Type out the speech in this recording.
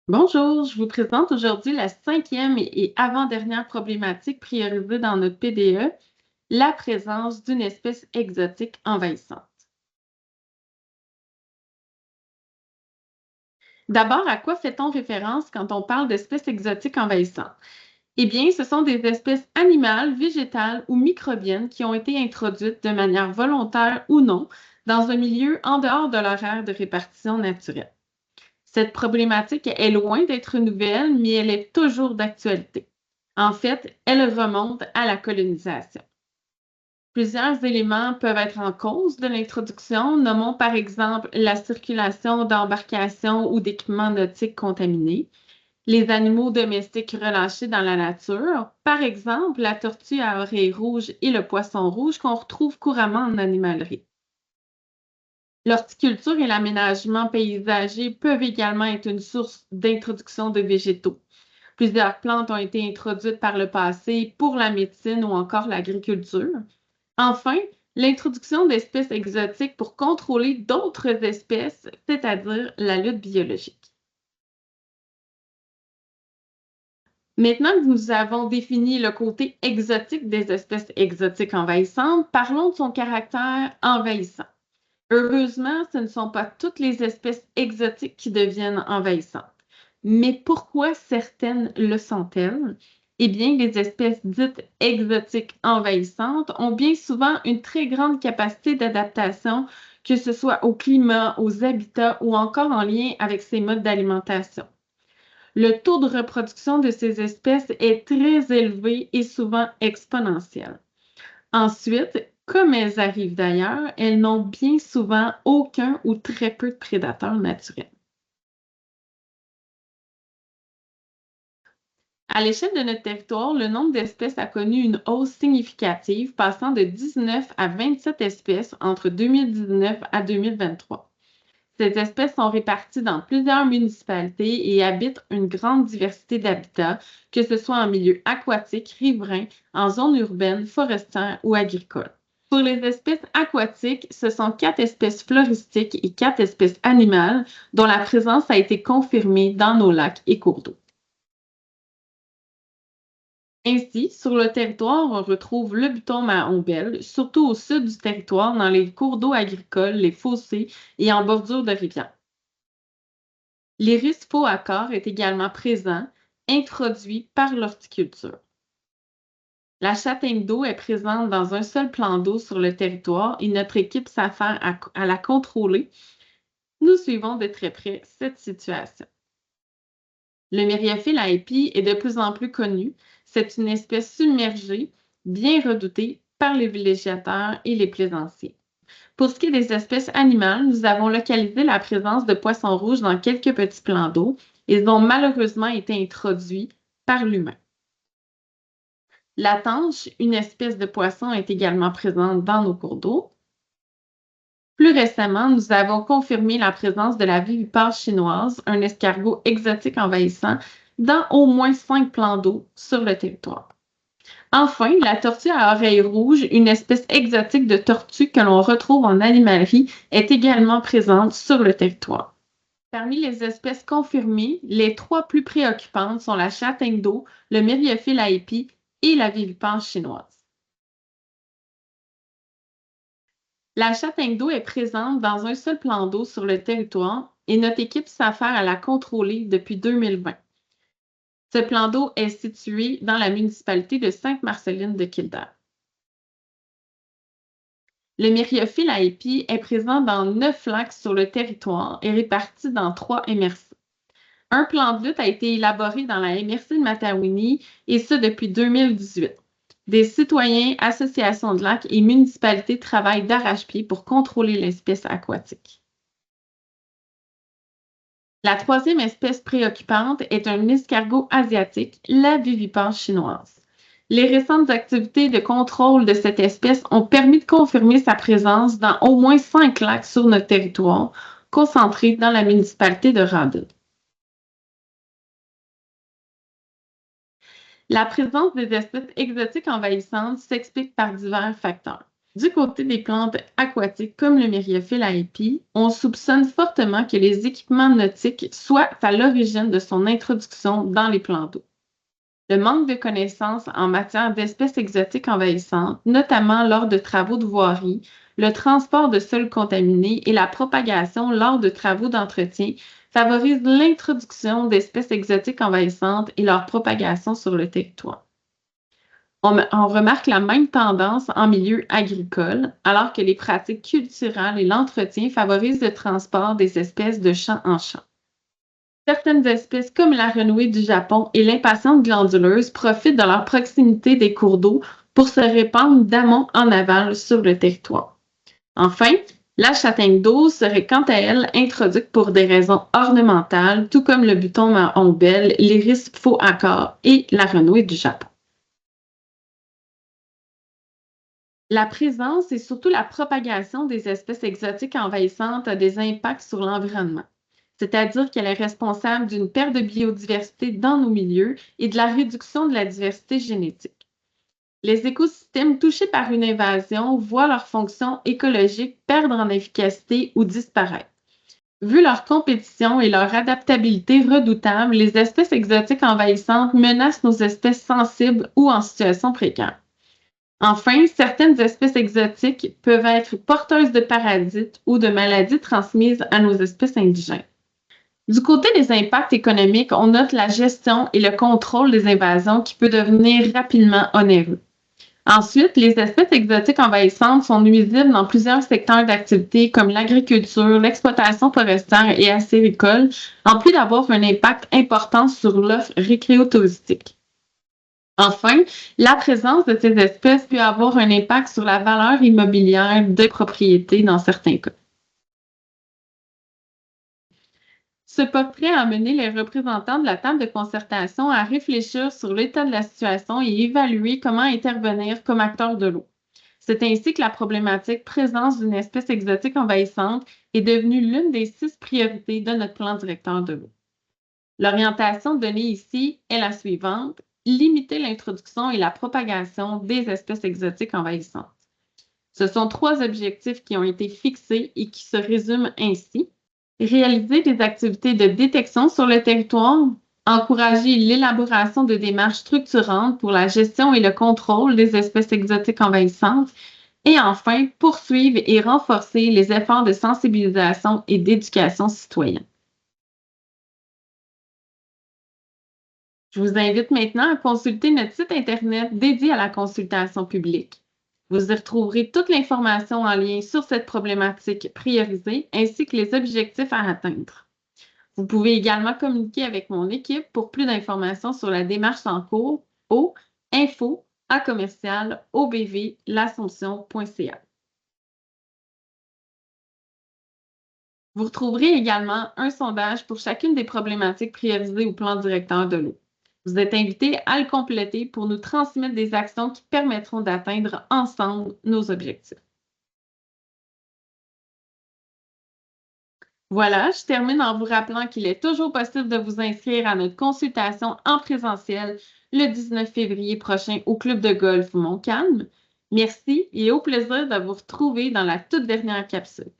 Bonjour, je vous présente aujourd'hui la cinquième et avant-dernière problématique priorisée dans notre PDE, la présence d'une espèce exotique envahissante. D'abord, à quoi fait-on référence quand on parle d'espèces exotiques envahissantes? Eh bien, ce sont des espèces animales, végétales ou microbiennes qui ont été introduites de manière volontaire ou non dans un milieu en dehors de leur aire de répartition naturelle. Cette problématique est loin d'être nouvelle, mais elle est toujours d'actualité. En fait, elle remonte à la colonisation. Plusieurs éléments peuvent être en cause de l'introduction. Nommons par exemple la circulation d'embarcations ou d'équipements nautiques contaminés, les animaux domestiques relâchés dans la nature, par exemple la tortue à oreilles rouges et le poisson rouge qu'on retrouve couramment en animalerie. L'horticulture et l'aménagement paysager peuvent également être une source d'introduction de végétaux. Plusieurs plantes ont été introduites par le passé pour la médecine ou encore l'agriculture. Enfin, l'introduction d'espèces exotiques pour contrôler d'autres espèces, c'est-à-dire la lutte biologique. Maintenant que nous avons défini le côté exotique des espèces exotiques envahissantes, parlons de son caractère envahissant. Heureusement, ce ne sont pas toutes les espèces exotiques qui deviennent envahissantes. Mais pourquoi certaines le sont-elles? Eh bien, les espèces dites exotiques envahissantes ont bien souvent une très grande capacité d'adaptation, que ce soit au climat, aux habitats ou encore en lien avec ces modes d'alimentation. Le taux de reproduction de ces espèces est très élevé et souvent exponentiel. Ensuite, comme elles arrivent d'ailleurs, elles n'ont bien souvent aucun ou très peu de prédateurs naturels. À l'échelle de notre territoire, le nombre d'espèces a connu une hausse significative, passant de 19 à 27 espèces entre 2019 à 2023. Ces espèces sont réparties dans plusieurs municipalités et habitent une grande diversité d'habitats, que ce soit en milieu aquatique, riverain, en zone urbaine, forestière ou agricole. Pour les espèces aquatiques, ce sont 4 espèces floristiques et 4 espèces animales dont la présence a été confirmée dans nos lacs et cours d'eau. Ainsi, sur le territoire, on retrouve le buton à ombelle, surtout au sud du territoire, dans les cours d'eau agricoles, les fossés et en bordure de rivières. L'iris faux accord est également présent, introduit par l'horticulture. La châtaigne d'eau est présente dans un seul plan d'eau sur le territoire et notre équipe s'affaire à la contrôler. Nous suivons de très près cette situation. Le myriophile à épis est de plus en plus connu. C'est une espèce submergée, bien redoutée par les villégiateurs et les plaisanciers. Pour ce qui est des espèces animales, nous avons localisé la présence de poissons rouges dans quelques petits plans d'eau. Ils ont malheureusement été introduits par l'humain. La tanche, une espèce de poisson, est également présente dans nos cours d'eau. Plus récemment, nous avons confirmé la présence de la vivipare chinoise, un escargot exotique envahissant, dans au moins 5 plans d'eau sur le territoire. Enfin, la tortue à oreilles rouges, une espèce exotique de tortue que l'on retrouve en animalerie, est également présente sur le territoire. Parmi les espèces confirmées, les 3 plus préoccupantes sont la châtaigne d'eau, le myriophile à épis et la vivipare chinoise. La châtaigne d'eau est présente dans un seul plan d'eau sur le territoire et notre équipe s'affaire à la contrôler depuis 2020. Ce plan d'eau est situé dans la municipalité de Sainte-Marceline de Kildare. Le myriophile à épis est présent dans 9 lacs sur le territoire et réparti dans 3 MRC. Un plan de lutte a été élaboré dans la MRC de Matawini et ce depuis 2018. Des citoyens, associations de lacs et municipalités travaillent d'arrache-pied pour contrôler l'espèce aquatique. La troisième espèce préoccupante est un escargot asiatique, la vivipare chinoise. Les récentes activités de contrôle de cette espèce ont permis de confirmer sa présence dans au moins 5 lacs sur notre territoire, concentrés dans la municipalité de Rawdon. La présence des espèces exotiques envahissantes s'explique par divers facteurs. Du côté des plantes aquatiques comme le myriophylle à épis, on soupçonne fortement que les équipements nautiques soient à l'origine de son introduction dans les plans d'eau. Le manque de connaissances en matière d'espèces exotiques envahissantes, notamment lors de travaux de voirie, le transport de sols contaminés et la propagation lors de travaux d'entretien favorisent l'introduction d'espèces exotiques envahissantes et leur propagation sur le territoire. On remarque la même tendance en milieu agricole, alors que les pratiques culturales et l'entretien favorisent le transport des espèces de champ en champ. Certaines espèces, comme la renouée du Japon et l'impatiente glanduleuse, profitent de leur proximité des cours d'eau pour se répandre d'amont en aval sur le territoire. Enfin, la châtaigne d'eau serait quant à elle introduite pour des raisons ornementales, tout comme le buton marron belle, l'iris faux accord et la renouée du Japon. La présence et surtout la propagation des espèces exotiques envahissantes a des impacts sur l'environnement, c'est-à-dire qu'elle est responsable d'une perte de biodiversité dans nos milieux et de la réduction de la diversité génétique. Les écosystèmes touchés par une invasion voient leur fonction écologique perdre en efficacité ou disparaître. Vu leur compétition et leur adaptabilité redoutable, les espèces exotiques envahissantes menacent nos espèces sensibles ou en situation précaire. Enfin, certaines espèces exotiques peuvent être porteuses de parasites ou de maladies transmises à nos espèces indigènes. Du côté des impacts économiques, on note la gestion et le contrôle des invasions qui peut devenir rapidement onéreux. Ensuite, les espèces exotiques envahissantes sont nuisibles dans plusieurs secteurs d'activité comme l'agriculture, l'exploitation forestière et acéricole, en plus d'avoir un impact important sur l'offre récréotouristique. Enfin, la présence de ces espèces peut avoir un impact sur la valeur immobilière de propriété dans certains cas. Ce portrait a amené les représentants de la table de concertation à réfléchir sur l'état de la situation et évaluer comment intervenir comme acteur de l'eau. C'est ainsi que la problématique présence d'une espèce exotique envahissante est devenue l'une des 6 priorités de notre plan directeur de l'eau. L'orientation donnée ici est la suivante: limiter l'introduction et la propagation des espèces exotiques envahissantes. Ce sont 3 objectifs qui ont été fixés et qui se résument ainsi: réaliser des activités de détection sur le territoire, encourager l'élaboration de démarches structurantes pour la gestion et le contrôle des espèces exotiques envahissantes, et enfin, poursuivre et renforcer les efforts de sensibilisation et d'éducation citoyenne. Je vous invite maintenant à consulter notre site Internet dédié à la consultation publique. Vous y retrouverez toute l'information en lien sur cette problématique priorisée ainsi que les objectifs à atteindre. Vous pouvez également communiquer avec mon équipe pour plus d'informations sur la démarche en cours au info@obvlassomption.ca. Vous retrouverez également un sondage pour chacune des problématiques priorisées au plan directeur de l'eau. Vous êtes invités à le compléter pour nous transmettre des actions qui permettront d'atteindre ensemble nos objectifs. Voilà, je termine en vous rappelant qu'il est toujours possible de vous inscrire à notre consultation en présentiel le 19 février prochain au Club de golf Montcalm. Merci et au plaisir de vous retrouver dans la toute dernière capsule.